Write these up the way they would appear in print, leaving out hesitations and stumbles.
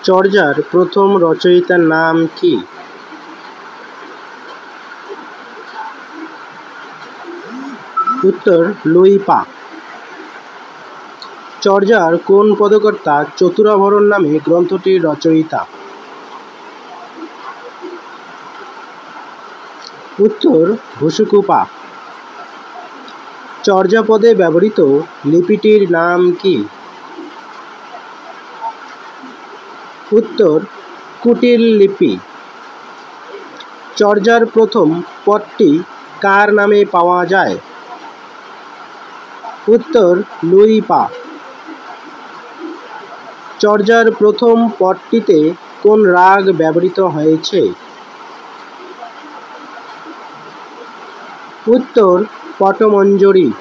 চর্যার প্রথম রচয়িতার নাম কি? উত্তর লুই পা। চর্যার কোন পদকর্তা চতুরাভরণ নামে গ্রন্থটির রচয়িতা? উত্তর ভুসুকুপা। চর্যাপদে ব্যবহৃত লিপিটির নাম কি? উত্তর কুটিল লিপি। চর্যার প্রথম পদটি কার নামে পাওয়া যায়? উত্তর লুই পা। চর্যার প্রথম পদটিতে কোন রাগ ব্যবহৃত হয়েছে? উত্তর পটমঞ্জরি।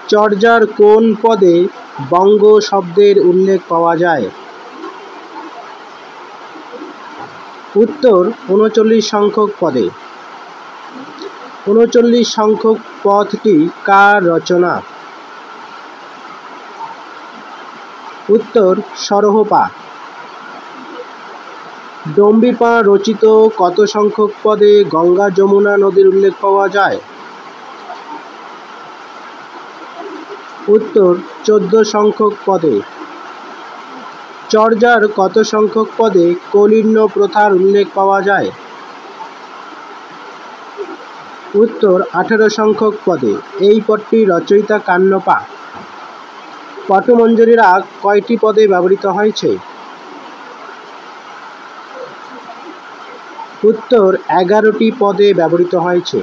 চর্যার কোন পদে বঙ্গ শব্দের উল্লেখ পাওয়া যায়? উত্তর ৩৯ সংখ্যক পদে। ৩৯ সংখ্যক পদটি কার রচনা? উত্তর সরহপা। ডম্বিপা রচিত কত সংখ্যক পদে গঙ্গা যমুনা নদীর উল্লেখ পাওয়া যায়? উত্তর ১৪ সংখ্যক পদে। চর্যার কত সংখ্যক পদে কলিন্য প্রথার উল্লেখ পাওয়া যায়? উত্তর ১৮ সংখ্যক পদে। এই পদটির রচয়িতা কান্নপা। পটমঞ্জরি রাগ কয়টি পদে ব্যবহৃত হয়েছে? উত্তর ১১টি পদে ব্যবহৃত হয়েছে।